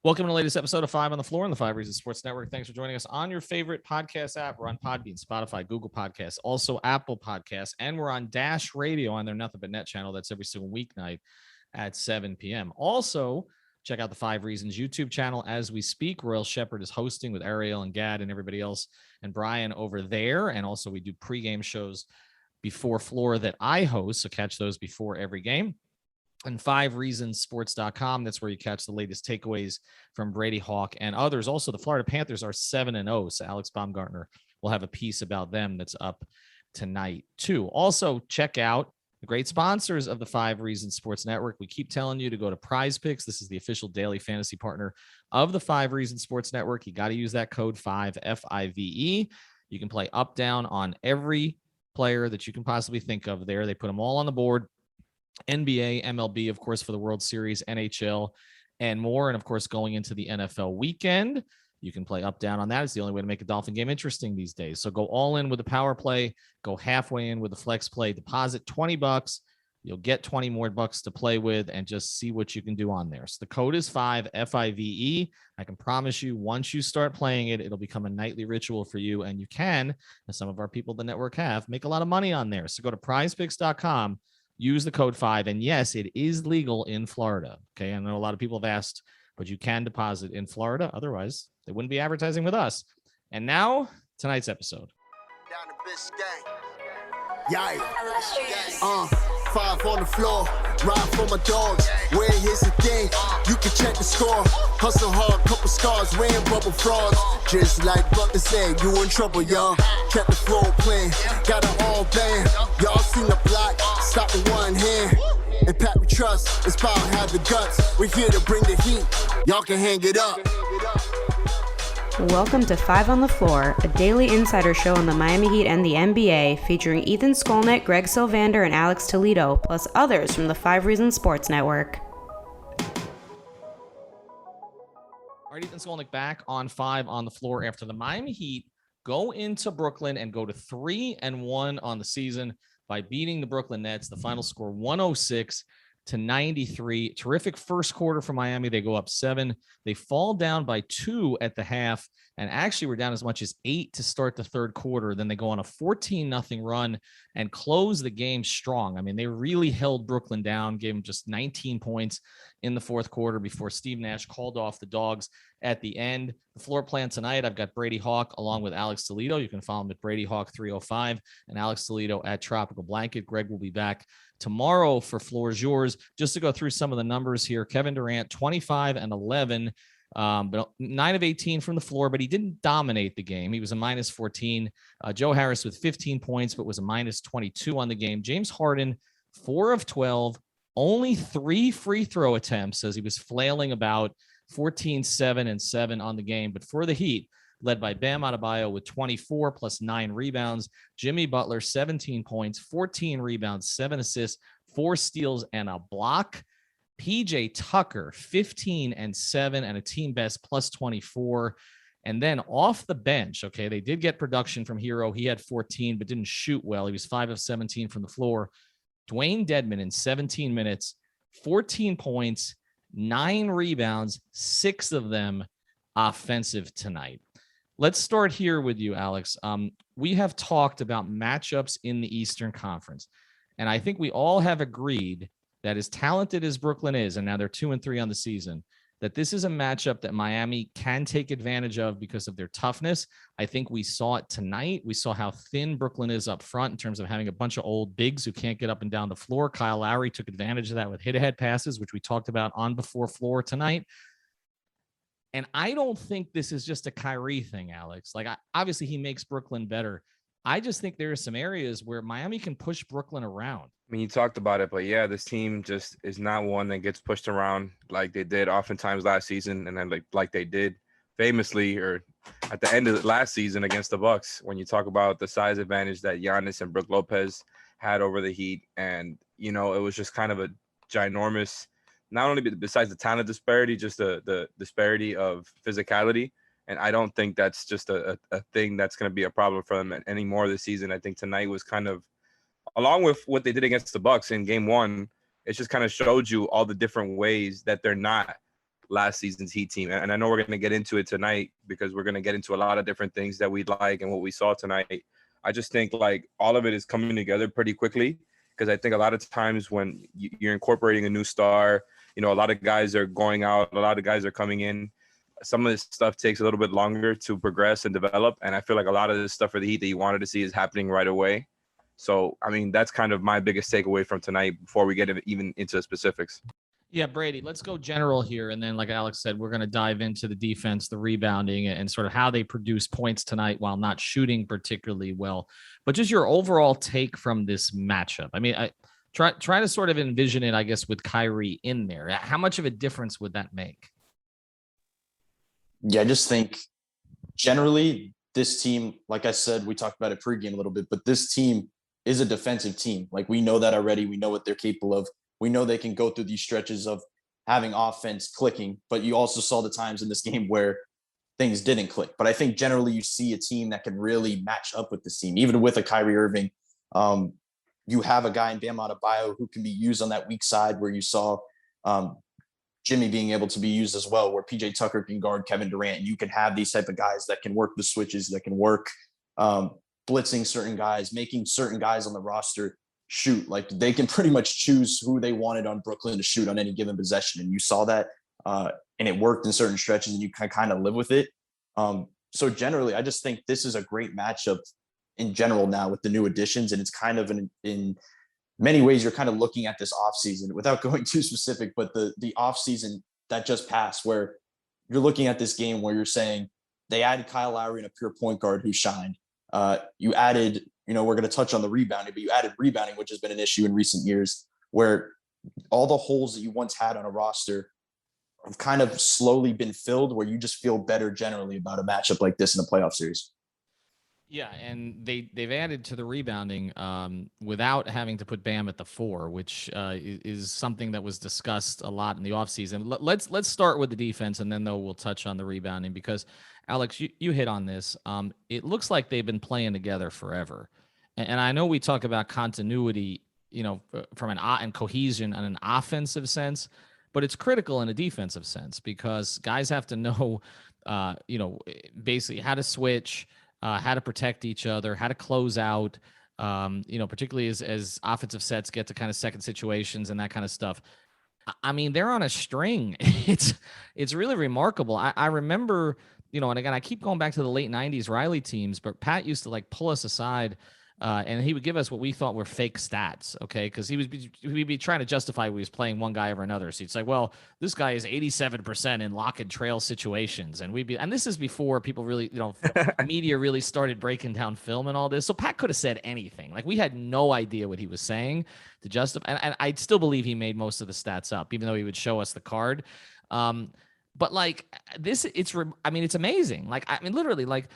Welcome to the latest episode of 5 on the Floor on the 5 Reasons Sports Network. Thanks for joining us on your favorite podcast app. We're on Podbean, Spotify, Google Podcasts, also Apple Podcasts, and we're on Dash Radio on their Nothing But Net channel. That's every single weeknight at 7 p.m. Also, check out the 5 Reasons YouTube channel as we speak. Royal Shepherd is hosting with Ariel and Gad and everybody else and Brian over there. And also we do pregame shows before Floor that I host, so catch those before every game. And 5reasonsports.com. That's where you catch the latest takeaways from Brady Hawk and others. Also, the Florida Panthers are 7-0. So Alex Baumgartner will have a piece about them that's up tonight, too. Also, check out the great sponsors of the 5 Reasons Sports Network. We keep telling you to go to Prize Picks. This is the official daily fantasy partner of the 5 Reasons Sports Network. You got to use that code 5, F-I-V-E. You can play up, down on every player that you can possibly think of there. They put them all on the board. NBA, MLB, of course, for the World Series, NHL, and more. And, of course, going into the NFL weekend, you can play up, down on that. It's the only way to make a Dolphin game interesting these days. So go all in with the power play, go halfway in with the flex play, deposit $20. You'll get 20 more bucks to play with and just see what you can do on there. So the code is 5, F-I-V-E. I can promise you, once you start playing it, it'll become a nightly ritual for you. And you can, as some of our people at the network have, make a lot of money on there. So go to prizepicks.com. Use the code 5. And yes, it is legal in Florida. Okay. I know a lot of people have asked, but you can deposit in Florida. Otherwise, they wouldn't be advertising with us. And now, tonight's episode. Down the Biscayne. Yikes. 5 on the floor, ride for my dogs. Where here's the thing, you can check the score. Hustle hard, couple scars, wearing bubble frogs. Just like Butler said, you in trouble, y'all. Kept the flow playing, got it all banned. Y'all seen the block, stop with one hand. And Pat we trust, it's power, have the guts. We're here to bring the heat, y'all can hang it up. Welcome to 5 on the Floor, a daily insider show on the Miami Heat and the NBA, featuring Ethan Skolnick, Greg Sylvander, and Alex Toledo, plus others from the 5 Reasons Sports Network. All right, Ethan Skolnick back on 5 on the Floor after the Miami Heat go into Brooklyn and go to 3-1 on the season by beating the Brooklyn Nets. The final score 106-93. Terrific first quarter for Miami. They go up 7. They fall down by 2 at the half, and actually were down as much as 8 to start the third quarter. Then they go on a 14-0 run and close the game strong. I mean, they really held Brooklyn down, gave them just 19 points in the fourth quarter before Steve Nash called off the Dogs at the end. The floor plan tonight, I've got Brady Hawk along with Alex Toledo. You can follow him at Brady Hawk 305 and Alex Toledo at Tropical Blanket. Greg will be back tomorrow for Floor's Yours. Just to go through some of the numbers here, Kevin Durant, 25 and 11, but 9 of 18 from the floor, but he didn't dominate the game. He was a minus 14. Joe Harris with 15 points, but was a minus 22 on the game. James Harden, 4 of 12, only 3 free throw attempts as he was flailing about, 14, 7, and 7 on the game. But for the Heat, led by Bam Adebayo with 24 plus 9 rebounds. Jimmy Butler, 17 points, 14 rebounds, 7 assists, 4 steals, and a block. PJ Tucker, 15 and 7, and a team best plus 24. And then off the bench, okay, they did get production from Hero. He had 14, but didn't shoot well. He was 5 of 17 from the floor. Dewayne Dedmon in 17 minutes, 14 points, 9 rebounds, 6 of them offensive tonight. Let's start here with you, Alex. We have talked about matchups in the Eastern Conference, and I think we all have agreed that as talented as Brooklyn is, and now they're 2-3 on the season, that this is a matchup that Miami can take advantage of because of their toughness. I think we saw it tonight. We saw how thin Brooklyn is up front in terms of having a bunch of old bigs who can't get up and down the floor. Kyle Lowry took advantage of that with hit-ahead passes, which we talked about on Before Floor tonight. And I don't think this is just a Kyrie thing, Alex. Like, obviously he makes Brooklyn better. I just think there are some areas where Miami can push Brooklyn around. I mean, you talked about it, but yeah, this team just is not one that gets pushed around like they did oftentimes last season, and then like they did famously or at the end of the last season against the Bucks. When you talk about the size advantage that Giannis and Brook Lopez had over the Heat, and you know, it was just kind of a ginormous, not only besides the talent disparity, just the disparity of physicality. And I don't think that's just a thing that's going to be a problem for them anymore this season. I think tonight was kind of, along with what they did against the Bucks in game one, it just kind of showed you all the different ways that they're not last season's Heat team. And I know we're going to get into it tonight because we're going to get into a lot of different things that we'd like and what we saw tonight. I just think like all of it is coming together pretty quickly, because I think a lot of times when you're incorporating a new star, you know, a lot of guys are going out, a lot of guys are coming in. Some of this stuff takes a little bit longer to progress and develop. And I feel like a lot of this stuff for the Heat that you wanted to see is happening right away. So, I mean, that's kind of my biggest takeaway from tonight before we get even into the specifics. Yeah, Brady, let's go general here. And then, like Alex said, we're going to dive into the defense, the rebounding, and sort of how they produce points tonight while not shooting particularly well. But just your overall take from this matchup. I mean, I try to sort of envision it, I guess, with Kyrie in there. How much of a difference would that make? Yeah, I just think generally this team, like I said, we talked about it pregame a little bit, but this team is a defensive team. Like, we know that already. We know what they're capable of. We know they can go through these stretches of having offense clicking, but you also saw the times in this game where things didn't click. But I think generally you see a team that can really match up with this team, even with a Kyrie Irving. You have a guy in Bam Adebayo who can be used on that weak side, where you saw Jimmy being able to be used as well, where PJ Tucker can guard Kevin Durant. You can have these type of guys that can work the switches, that can work blitzing certain guys, making certain guys on the roster shoot. Like, they can pretty much choose who they wanted on Brooklyn to shoot on any given possession. And you saw that and it worked in certain stretches, and you can kind of live with it. So generally, I just think this is a great matchup in general now with the new additions. And it's kind of in many ways, you're kind of looking at this offseason without going too specific, but the offseason that just passed, where you're looking at this game where you're saying they added Kyle Lowry and a pure point guard who shined. You added, we're going to touch on the rebounding, but you added rebounding, which has been an issue in recent years, where all the holes that you once had on a roster have kind of slowly been filled, where you just feel better generally about a matchup like this in a playoff series. Yeah, and they've added to the rebounding without having to put Bam at the 4, which is something that was discussed a lot in the offseason. Let's start with the defense, and then though we'll touch on the rebounding, because Alex, you hit on this. It looks like they've been playing together forever, and I know we talk about continuity, from and cohesion in an offensive sense, but it's critical in a defensive sense, because guys have to know, basically how to switch. How to protect each other, how to close out, particularly as offensive sets get to kind of second situations and that kind of stuff. I mean, they're on a string. It's really remarkable. I remember, and again, I keep going back to the late 90s Riley teams, but Pat used to like pull us aside and he would give us what we thought were fake stats, okay? Because we'd be trying to justify we was playing one guy over another. So it's like, well, this guy is 87% in lock and trail situations, and and this is before people really, media really started breaking down film and all this. So Pat could have said anything. Like, we had no idea what he was saying to justify, and I still believe he made most of the stats up, even though he would show us the card. But like this, it's amazing. Like, literally, like,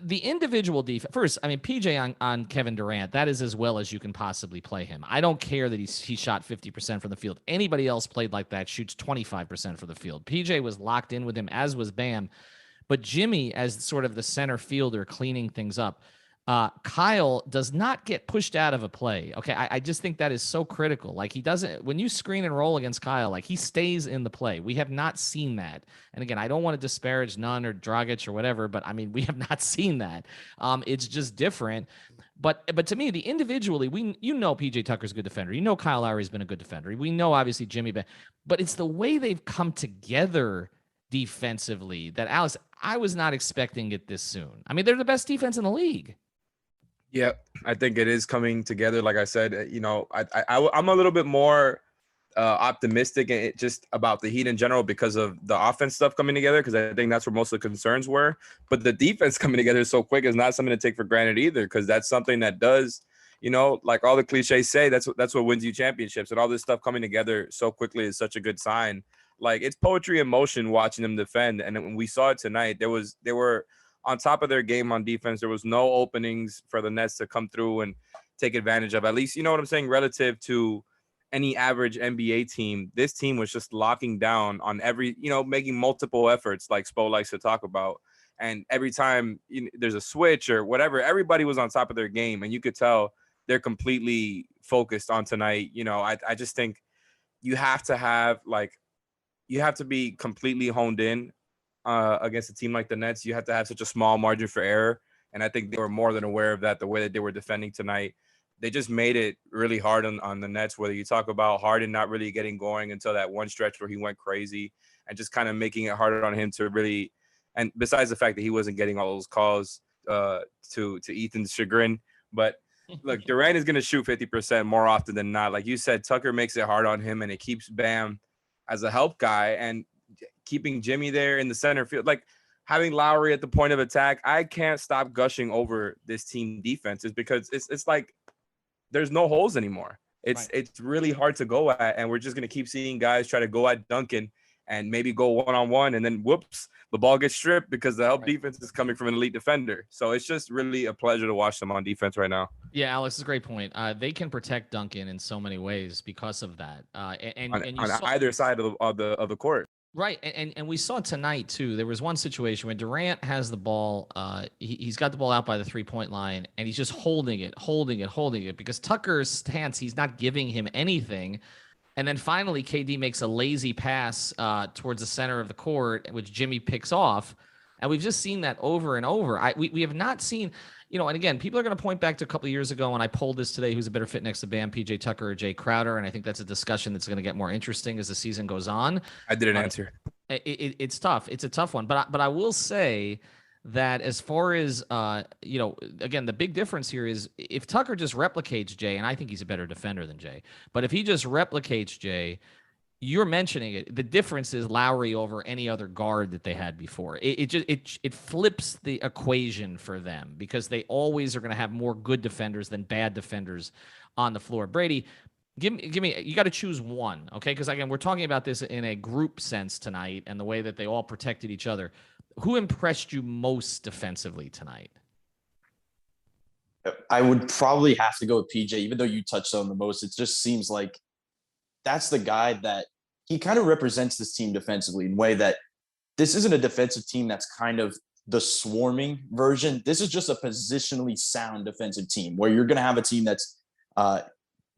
the individual defense first. PJ on Kevin Durant, that is as well as you can possibly play him. I don't care that he shot 50% from the field. Anybody else played like that shoots 25% from the field. PJ was locked in with him, as was Bam. But Jimmy, as sort of the center fielder cleaning things up, Kyle does not get pushed out of a play. Okay. I just think that is so critical. Like, he doesn't, when you screen and roll against Kyle, like, he stays in the play. We have not seen that. And again, I don't want to disparage Nunn or Dragic or whatever, but we have not seen that. It's just different. But to me, individually, PJ Tucker's a good defender. Kyle Lowry's been a good defender. We know obviously Jimmy, but it's the way they've come together defensively that, Alex, I was not expecting it this soon. They're the best defense in the league. Yeah, I think it is coming together. Like I said, I'm a little bit more optimistic just about the Heat in general because of the offense stuff coming together, because I think that's where most of the concerns were. But the defense coming together so quick is not something to take for granted either, because that's something that does, like all the cliches say, that's what wins you championships, and all this stuff coming together so quickly is such a good sign. Like, it's poetry in motion watching them defend. And when we saw it tonight, they were on top of their game on defense. There was no openings for the Nets to come through and take advantage of. At least, you know what I'm saying, relative to any average NBA team, this team was just locking down on every, making multiple efforts, like Spo likes to talk about. And every time there's a switch or whatever, everybody was on top of their game. And you could tell they're completely focused on tonight. I just think you have to have, like, you have to be completely honed in against a team like the Nets. You have to have such a small margin for error. And I think they were more than aware of that, the way that they were defending tonight. They just made it really hard on the Nets, whether you talk about Harden not really getting going until that one stretch where he went crazy and just kind of making it harder on him to really, and besides the fact that he wasn't getting all those calls to Ethan's chagrin. But look, Durant is going to shoot 50% more often than not. Like you said, Tucker makes it hard on him, and it keeps Bam as a help guy and keeping Jimmy there in the center field. Like, having Lowry at the point of attack, I can't stop gushing over this team defense, is because it's like there's no holes anymore. It's really hard to go at, and we're just going to keep seeing guys try to go at Duncan and maybe go one-on-one, and then whoops, the ball gets stripped because the help defense is coming from an elite defender. So it's just really a pleasure to watch them on defense right now. Yeah, Alex, is a great point. They can protect Duncan in so many ways because of that. And on either side of the court. Right, and we saw tonight too. There was one situation when Durant has the ball. He's got the ball out by the 3-point line, and he's just holding it because Tucker's stance, he's not giving him anything. And then finally, KD makes a lazy pass towards the center of the court, which Jimmy picks off. And we've just seen that over and over. We have not seen, and again, people are going to point back to a couple of years ago when I polled this today, who's a better fit next to Bam, PJ Tucker or Jay Crowder. And I think that's a discussion that's going to get more interesting as the season goes on. I didn't answer. It's tough. It's a tough one. But I will say that as far as, again, the big difference here is if Tucker just replicates Jay, and I think he's a better defender than Jay, but if he just replicates Jay, you're mentioning it. The difference is Lowry over any other guard that they had before. It flips the equation for them because they always are going to have more good defenders than bad defenders on the floor. Brady, give me. You got to choose one, okay? Because again, we're talking about this in a group sense tonight, and the way that they all protected each other. Who impressed you most defensively tonight? I would probably have to go with PJ, even though you touched on the most. It just seems like that's the guy that he kind of represents this team defensively in a way that this isn't a defensive team that's kind of the swarming version. This is just a positionally sound defensive team where you're going to have a team that's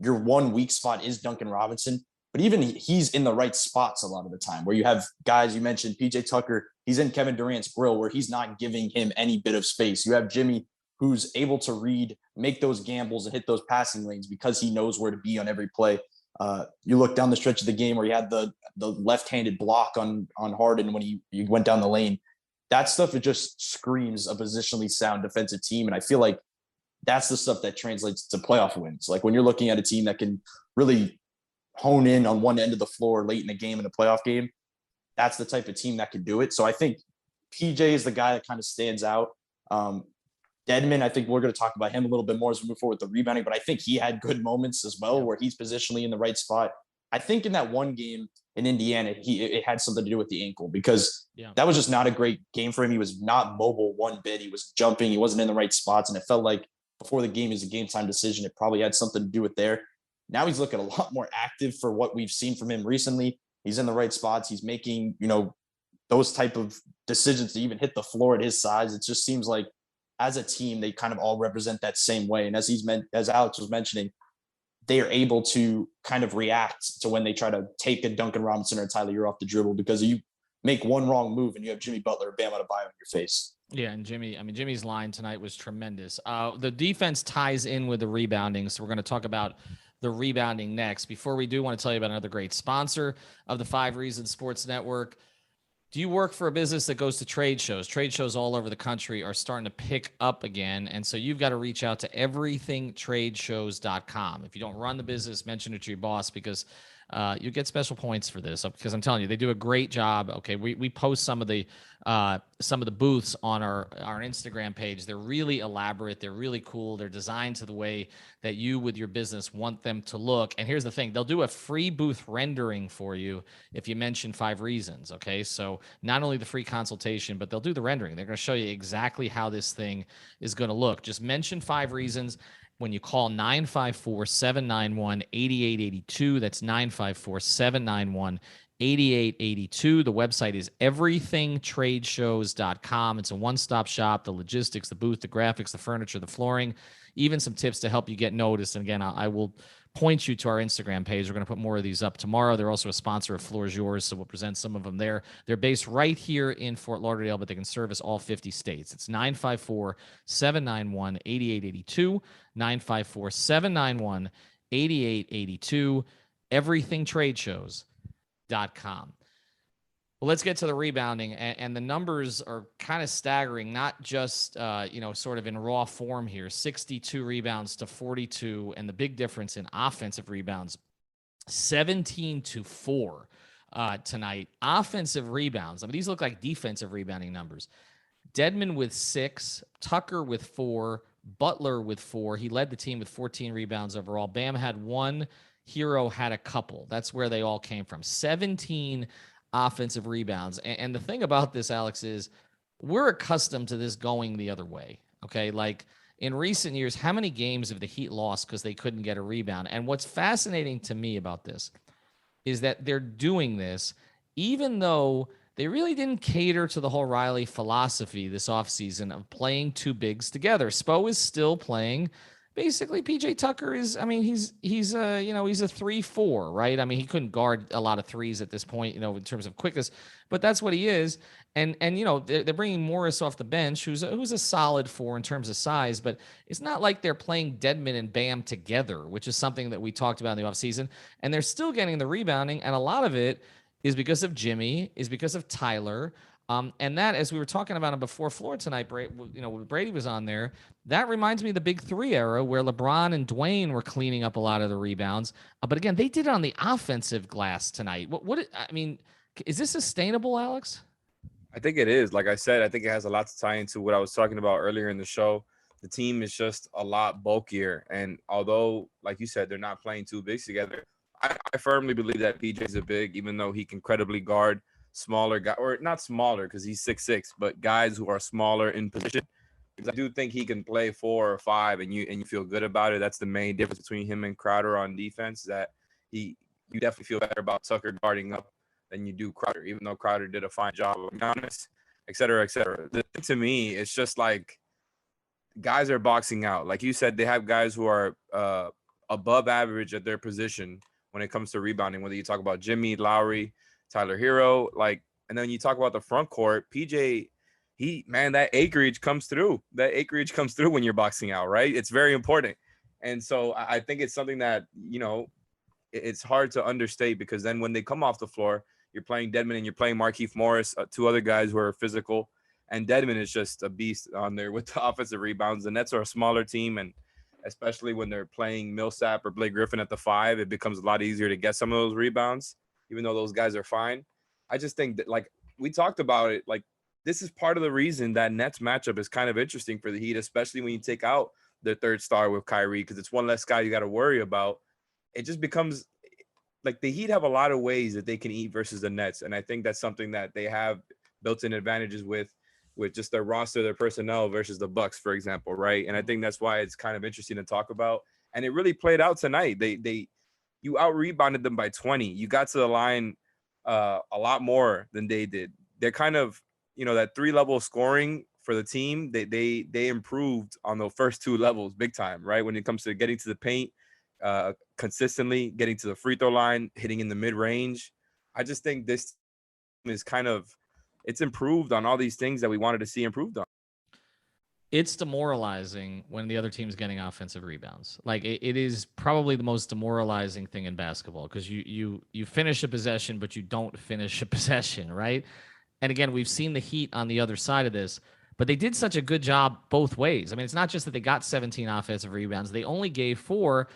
your one weak spot is Duncan Robinson, but even he's in the right spots a lot of the time where you have guys, you mentioned PJ Tucker, he's in Kevin Durant's grill where he's not giving him any bit of space. You have Jimmy who's able to read, make those gambles and hit those passing lanes because he knows where to be on every play. You look down the stretch of the game where he had the left-handed block on Harden when he went down the lane. That stuff, it just screams a positionally sound defensive team. And I feel like that's the stuff that translates to playoff wins. Like when you're looking at a team that can really hone in on one end of the floor late in a game, in a playoff game, that's the type of team that can do it. So I think PJ is the guy that kind of stands out. Dedmon, I think we're going to talk about him a little bit more as we move forward with the rebounding, but I think he had good moments as well where he's positionally in the right spot. I think in that one game in Indiana, it had something to do with the ankle because that was just not a great game for him. He was not mobile one bit. He was jumping. He wasn't in the right spots. And it felt like before the game is a game time decision, it probably had something to do with there. Now he's looking a lot more active for what we've seen from him recently. He's in the right spots. He's making, those type of decisions to even hit the floor at his size. It just seems like as a team, they kind of all represent that same way. And as Alex was mentioning, they are able to kind of react to when they try to take a Duncan Robinson or Tyler Hero off the dribble because you make one wrong move and you have Jimmy Butler or Bam Adebayo in your face. Yeah, and Jimmy's line tonight was tremendous. The defense ties in with the rebounding, so we're going to talk about the rebounding next. Before we do, want to tell you about another great sponsor of the 5 Reasons Sports Network. Do you work for a business that goes to trade shows? Trade shows all over the country are starting to pick up again. And so you've got to reach out to everythingtradeshows.com. If you don't run the business, mention it to your boss because you get special points for this. Because I'm telling you, they do a great job. Okay, we post some of the booths on our Instagram page. They're really elaborate. They're really cool. They're designed to the way that you with your business want them to look. And here's the thing. They'll do a free booth rendering for you if you mention 5 Reasons. Okay, so not only the free consultation, but they'll do the rendering. They're going to show you exactly how this thing is going to look. Just mention 5 Reasons. When you call 954-791-8882, that's 954-791-8882. The website is everythingtradeshows.com. It's a one-stop shop, the logistics, the booth, the graphics, the furniture, the flooring, even some tips to help you get noticed. And again, I will point you to our Instagram page. We're going to put more of these up tomorrow. They're also a sponsor of Floor is Yours, so we'll present some of them there. They're based right here in Fort Lauderdale, but they can service all 50 states. It's 954-791-8882, 954-791-8882, everythingtradeshows.com. Well, let's get to the rebounding, and the numbers are kind of staggering, not just, sort of in raw form here, 62 rebounds to 42, and the big difference in offensive rebounds, 17-4 tonight. Offensive rebounds, I mean, these look like defensive rebounding numbers. Dedmon with 6, Tucker with 4, Butler with 4. He led the team with 14 rebounds overall. Bam had 1, Hero had a couple. That's where they all came from. 17 offensive rebounds. And the thing about this, Alex, is we're accustomed to this going the other way. Okay. Like in recent years, how many games have the Heat lost because they couldn't get a rebound? And what's fascinating to me about this is that they're doing this even though they really didn't cater to the whole Riley philosophy this offseason of playing two bigs together. Spo is still playing. Basically, PJ Tucker is, I mean, he's a 3-4, right? I mean, he couldn't guard a lot of threes at this point, in terms of quickness, but that's what he is. And they're bringing Morris off the bench, who's a solid 4 in terms of size, but it's not like they're playing Dedmon and Bam together, which is something that we talked about in the offseason. And they're still getting the rebounding, and a lot of it is because of Jimmy, is because of Tyler. And that, as we were talking about him before Floor tonight, Brady was on there. That reminds me of the Big Three era where LeBron and Dewayne were cleaning up a lot of the rebounds. But again, they did it on the offensive glass tonight. Is this sustainable, Alex? I think it is. Like I said, I think it has a lot to tie into what I was talking about earlier in the show. The team is just a lot bulkier. And although, like you said, they're not playing two bigs together, I firmly believe that PJ's a big, even though he can credibly guard smaller guy, or not smaller because he's 6'6", but guys who are smaller in position. Because I do think he can play 4 or 5, and you feel good about it. That's the main difference between him and Crowder on defense. That you definitely feel better about Tucker guarding up than you do Crowder, even though Crowder did a fine job of Giannis, et cetera, et cetera. To me, it's just like guys are boxing out. Like you said, they have guys who are above average at their position when it comes to rebounding. Whether you talk about Jimmy, Lowry, Tyler Hero, and then you talk about the front court, PJ, that acreage comes through. That acreage comes through when you're boxing out, right? It's very important. And so I think it's something that, it's hard to understate, because then when they come off the floor, you're playing Dedmon and you're playing Markieff Morris, 2 other guys who are physical, and Dedmon is just a beast on there with the offensive rebounds. The Nets are a smaller team, and especially when they're playing Millsap or Blake Griffin at the 5, it becomes a lot easier to get some of those rebounds, even though those guys are fine. I just think that, like we talked about it, like this is part of the reason that Nets matchup is kind of interesting for the Heat, especially when you take out their third star with Kyrie, because it's one less guy you got to worry about. It just becomes like the Heat have a lot of ways that they can eat versus the Nets. And I think that's something that they have built-in advantages with just their roster, their personnel versus the Bucks, for example, right? And I think that's why it's kind of interesting to talk about. And it really played out tonight. You out-rebounded them by 20. You got to the line a lot more than they did. They're kind of, that 3-level scoring for the team, they improved on the first 2 levels big time, right? When it comes to getting to the paint, consistently getting to the free throw line, hitting in the mid-range. I just think this is it's improved on all these things that we wanted to see improved on. It's demoralizing when the other team's getting offensive rebounds. Like it is probably the most demoralizing thing in basketball, because you finish a possession, but you don't finish a possession, right? And again, we've seen the Heat on the other side of this, but they did such a good job both ways. I mean, it's not just that they got 17 offensive rebounds. They only gave 4.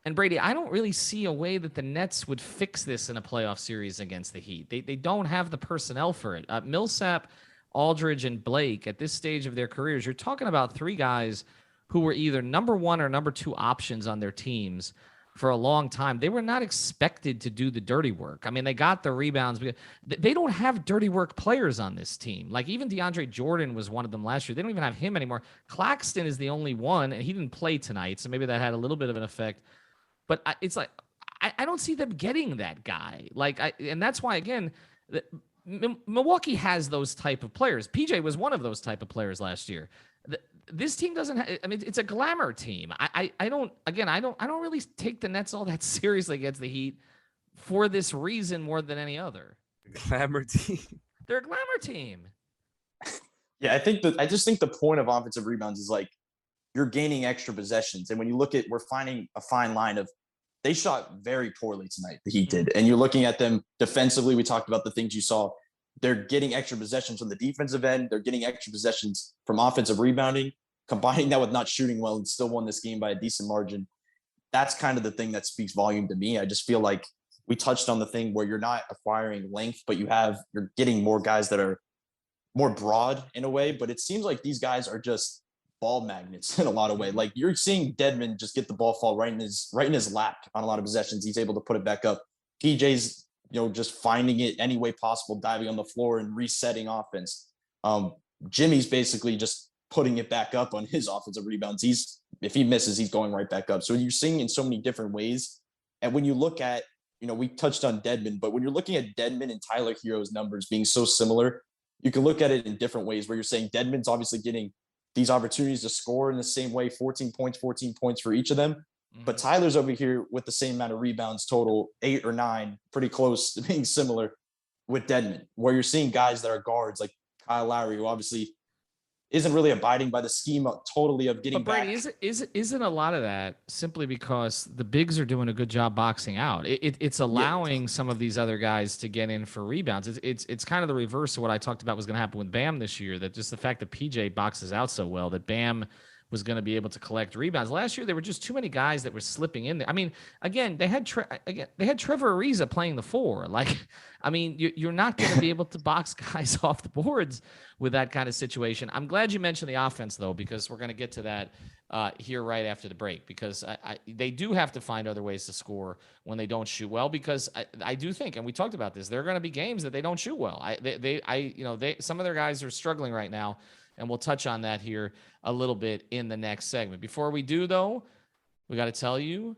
And Brady, I don't really see a way that the Nets would fix this in a playoff series against the Heat. They don't have the personnel for it. Millsap, Aldridge, and Blake, at this stage of their careers, you're talking about 3 guys who were either number 1 or number 2 options on their teams for a long time. They were not expected to do the dirty work. I mean, they got the rebounds. They don't have dirty work players on this team. Like even DeAndre Jordan was one of them last year. They don't even have him anymore. Claxton is the only one, and he didn't play tonight, so maybe that had a little bit of an effect. But it's like I don't see them getting that guy. And that's why, again, Milwaukee has those type of players. PJ was one of those type of players last year. this team doesn't. I mean, it's a glamour team. I don't really take the Nets all that seriously against the Heat for this reason more than any other. Glamour team. They're a glamour team. Yeah, I just think the point of offensive rebounds is like you're gaining extra possessions. And when you look at, we're finding a fine line of they shot very poorly tonight, the Heat did. And you're looking at them defensively. We talked about the things you saw. They're getting extra possessions from the defensive end. They're getting extra possessions from offensive rebounding, combining that with not shooting well and still won this game by a decent margin. That's kind of the thing that speaks volume to me. I just feel like we touched on the thing where you're not acquiring length, but you're getting more guys that are more broad in a way. But it seems like these guys are just ball magnets in a lot of ways. Like you're seeing Dedmon just get the ball fall right in his lap on a lot of possessions. He's able to put it back up. PJ's, just finding it any way possible, diving on the floor and resetting offense. Jimmy's basically just putting it back up on his offensive rebounds. If he misses, he's going right back up. So you're seeing in so many different ways. And when you look at, we touched on Dedmon, but when you're looking at Dedmon and Tyler Hero's numbers being so similar, you can look at it in different ways where you're saying Dedmon's obviously getting these opportunities to score in the same way, 14 points for each of them. But Tyler's over here with the same amount of rebounds total, 8 or 9, pretty close to being similar with Dedmon, where you're seeing guys that are guards like Kyle Lowry, who obviously isn't really abiding by the schema totally of getting but Brady, back. Isn't a lot of that simply because the bigs are doing a good job boxing out? It's allowing some of these other guys to get in for rebounds. It's kind of the reverse of what I talked about was going to happen with Bam this year, that just the fact that PJ boxes out so well that Bam was going to be able to collect rebounds. Last year, there were just too many guys that were slipping in there. I mean, again, they had Trevor Ariza playing the 4. Like, I mean, you're not going to be able to box guys off the boards with that kind of situation. I'm glad you mentioned the offense, though, because we're going to get to that here right after the break, because they do have to find other ways to score when they don't shoot well, because I do think, and we talked about this, there are going to be games that they don't shoot well. Some of their guys are struggling right now, and we'll touch on that here a little bit in the next segment. Before we do, though, we got to tell you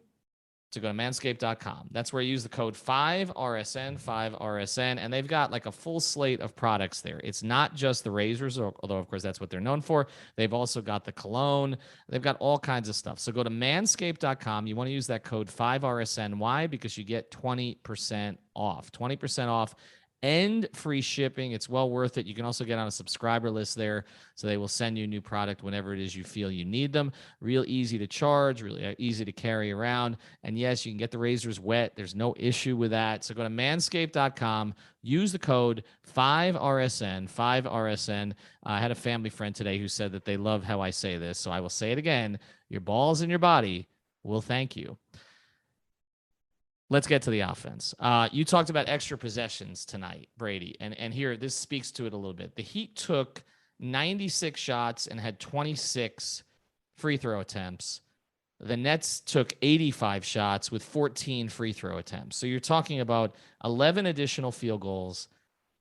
to go to manscaped.com. That's where you use the code 5RSN, and they've got like a full slate of products there. It's not just the razors, although, of course, that's what they're known for. They've also got the cologne. They've got all kinds of stuff. So go to manscaped.com. You want to use that code 5RSN. Why? Because you get 20% off. 20% off. And free shipping. It's well worth it. You can also get on a subscriber list there, so they will send you a new product whenever it is you feel you need them. Real easy to charge, really easy to carry around. And yes, you can get the razors wet. There's no issue with that. So go to manscaped.com, use the code 5RSN. I had a family friend today who said that they love how I say this, so I will say it again. Your balls and your body will thank you. Let's get to the offense. You talked about extra possessions tonight, Brady, and here, this speaks to it a little bit. The Heat took 96 shots and had 26 free throw attempts. The Nets took 85 shots with 14 free throw attempts. So you're talking about 11 additional field goals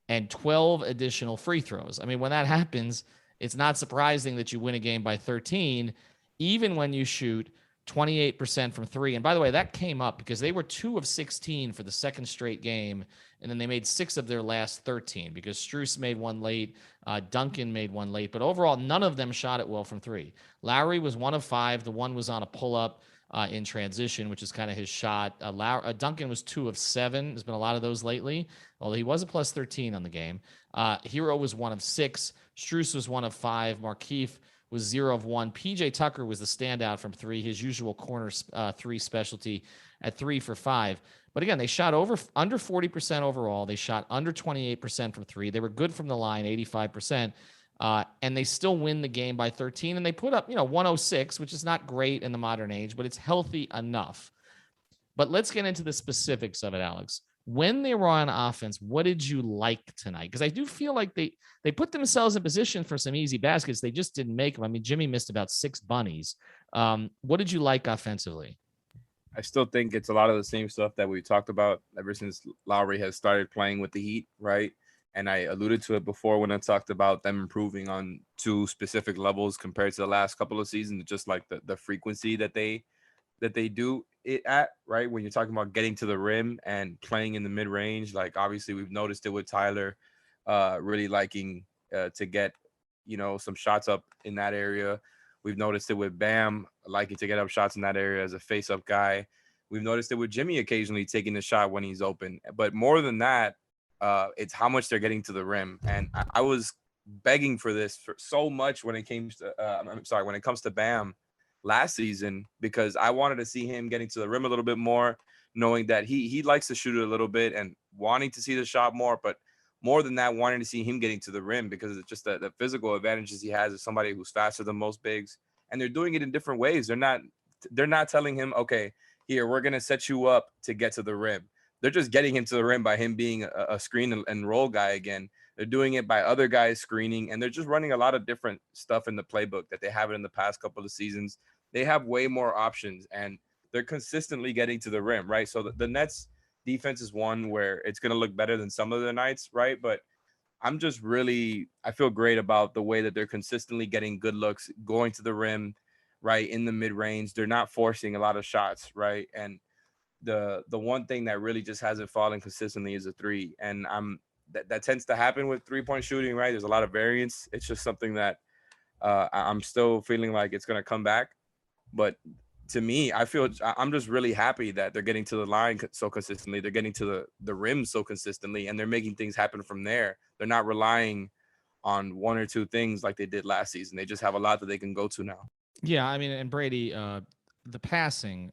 and 12 additional free throws. I mean, when that happens, it's not surprising that you win a game by 13, even when you shoot 28% from 3. And by the way, that came up because they were 2 of 16 for the second straight game, and then they made 6 of their last 13 because Strus made one late, Duncan made one late, but overall, none of them shot it well from 3. Lowry was 1 of 5. The one was on a pull-up in transition, which is kind of his shot. Duncan was 2 of 7. There's been a lot of those lately, although he was a plus 13 on the game. Hero was 1 of 6. Strus was 1 of 5. Markieff was 0 of 1. PJ Tucker was the standout from 3, his usual corner 3 specialty at 3 for 5. But again, they shot under 40% overall. They shot under 28% from 3. They were good from the line, 85%. And they still win the game by 13. And they put up, 106, which is not great in the modern age, but it's healthy enough. But let's get into the specifics of it, Alex. When they were on offense, what did you like tonight? Because I do feel like they put themselves in position for some easy baskets. They just didn't make them. I mean, Jimmy missed about 6 bunnies. What did you like offensively? I still think it's a lot of the same stuff that we talked about ever since Lowry has started playing with the Heat, right? And I alluded to it before when I talked about them improving on 2 specific levels compared to the last couple of seasons, just like the frequency that they do it at, right? When you're talking about getting to the rim and playing in the mid-range, like obviously we've noticed it with Tyler really liking to get, some shots up in that area. We've noticed it with Bam liking to get up shots in that area as a face-up guy. We've noticed it with Jimmy occasionally taking the shot when he's open. But more than that, it's how much they're getting to the rim. And I was begging for this for so much when it came to when it comes to Bam last season, because I wanted to see him getting to the rim a little bit more, knowing that he likes to shoot it a little bit and wanting to see the shot more, but more than that, wanting to see him getting to the rim because it's just the physical advantages he has as somebody who's faster than most bigs. And they're doing it in different ways. They're not telling him, okay, here, we're going to set you up to get to the rim. They're just getting him to the rim by him being a screen and roll guy again. They're doing it by other guys screening, and they're just running a lot of different stuff in the playbook that they haven't in the past couple of seasons. They have way more options, and they're consistently getting to the rim, right? So the Nets defense is one where it's going to look better than some of the nights, right? But I feel great about the way that they're consistently getting good looks, going to the rim, right, in the mid-range. They're not forcing a lot of shots, right? And the one thing that really just hasn't fallen consistently is a three. And that tends to happen with three-point shooting, right? There's a lot of variance. It's just something that I'm still feeling like it's going to come back. But to me, I'm just really happy that they're getting to the line so consistently. They're getting to the rim so consistently, and they're making things happen from there. They're not relying on one or two things like they did last season. They just have a lot that they can go to now. Yeah, I mean, and Brady, the passing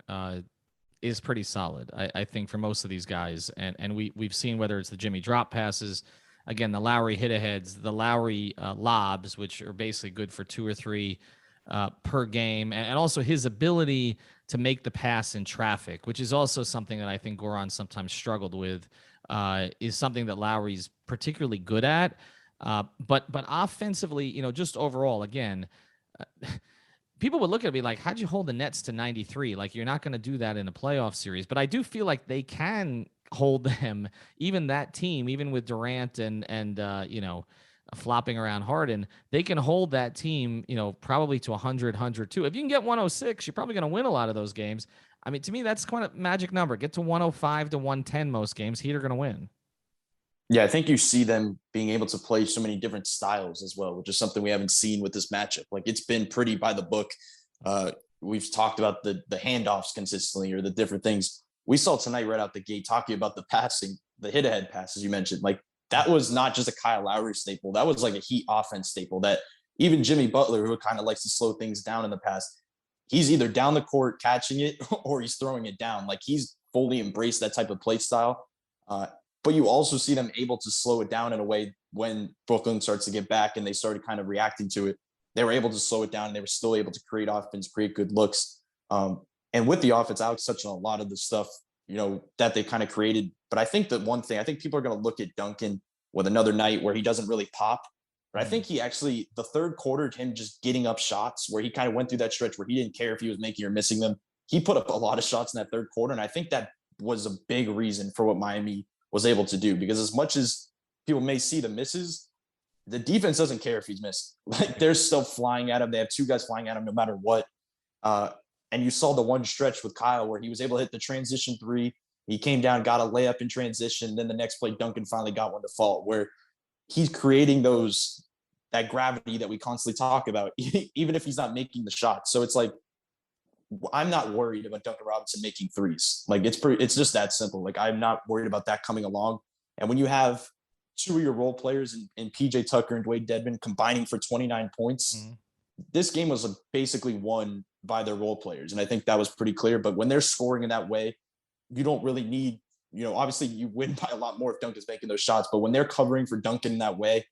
is pretty solid, I think, for most of these guys. And we've seen whether it's the Jimmy drop passes, again, the Lowry hit-aheads, the Lowry lobs, which are basically good for 2 or 3 per game, and also his ability to make the pass in traffic, which is also something that I think Goran sometimes struggled with, is something that Lowry's particularly good at. But offensively, just overall, again, people would look at me like, how'd you hold the Nets to 93? Like, you're not going to do that in a playoff series. But I do feel like they can hold them, even that team, even with Durant and flopping around Harden, they can hold that team, probably to 100, 102. If you can get 106, you're probably going to win a lot of those games. I mean, to me, that's kind of magic number. Get to 105 to 110 most games. Heat are going to win. Yeah, I think you see them being able to play so many different styles as well, which is something we haven't seen with this matchup. Like, it's been pretty by the book. We've talked about the handoffs consistently or the different things. We saw tonight right out the gate talking about the passing, the hit-ahead passes you mentioned. Like, that was not just a Kyle Lowry staple. That was like a Heat offense staple that even Jimmy Butler, who kind of likes to slow things down in the past, he's either down the court catching it or he's throwing it down. Like, he's fully embraced that type of play style. But you also see them able to slow it down in a way when Brooklyn starts to get back and they started kind of reacting to it. They were able to slow it down and they were still able to create offense, create good looks. And with the offense, Alex touched on a lot of the stuff, that they kind of created. But I think that one thing, I think people are going to look at Duncan with another night where he doesn't really pop. But I think he actually, the third quarter, him just getting up shots where he kind of went through that stretch where he didn't care if he was making or missing them. He put up a lot of shots in that third quarter. And I think that was a big reason for what Miami was able to do, because as much as people may see the misses, the defense doesn't care if he's missing. Like, they're still flying at him. They have 2 guys flying at him no matter what. And you saw the one stretch with Kyle where he was able to hit the transition 3. He came down, got a layup in transition. Then the next play, Duncan finally got one to fall, where he's creating that gravity that we constantly talk about, even if he's not making the shot. So it's like, I'm not worried about Duncan Robinson making threes. Like, it's just that simple. Like, I'm not worried about that coming along. And when you have 2 of your role players in PJ Tucker and Dwayne Dedmon combining for 29 points, this game was basically won by their role players. And I think that was pretty clear. But when they're scoring in that way, you don't really need, obviously you win by a lot more if Duncan's making those shots. But when they're covering for Duncan in that way,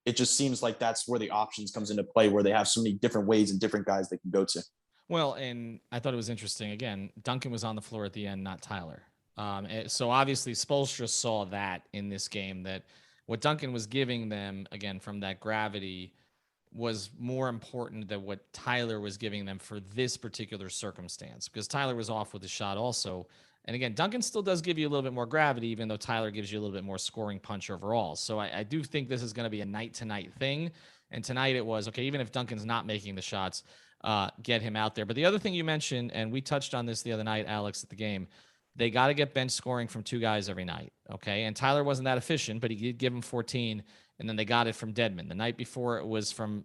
it just seems like that's where the options comes into play, where they have so many different ways and different guys they can go to. Well, and I thought it was interesting. Again, Duncan was on the floor at the end, not Tyler. So obviously Spoelstra saw that in this game, that what Duncan was giving them, again, from that gravity, was more important than what Tyler was giving them for this particular circumstance, because Tyler was off with the shot also. And again, Duncan still does give you a little bit more gravity, even though Tyler gives you a little bit more scoring punch overall. So I do think this is going to be a night-to-night thing. And tonight it was, okay, even if Duncan's not making the shots, get him out there. But the other thing you mentioned, and we touched on this the other night, Alex, at the game, they got to get bench scoring from 2 guys every night. Okay. And Tyler wasn't that efficient, but he did give him 14. And then they got it from Dedmon. The night before it was from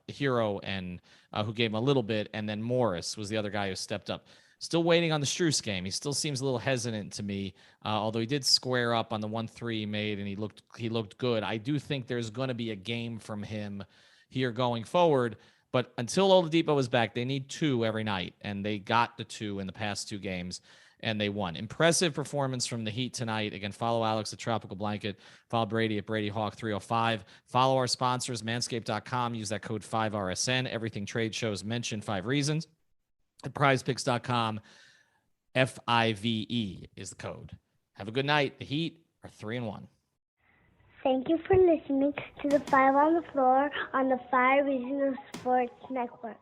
Hero and who gave him a little bit. And then Morris was the other guy who stepped up. Still waiting on the Strus game. He still seems a little hesitant to me, although he did square up on the 1-3 he made, and he looked good. I do think there's going to be a game from him here going forward. But until Oladipo is back, they need 2 every night, and they got the 2 in the past 2 games, and they won. Impressive performance from the Heat tonight. Again, follow Alex at Tropical Blanket. Follow Brady at Brady Hawk 305. Follow our sponsors, manscaped.com. Use that code 5RSN. Everything trade shows mention 5 reasons. At prizepicks.com, FIVE is the code. Have a good night. The Heat are 3-1. Thank you for listening to the 5 on the Floor on the 5 Regional Sports Network.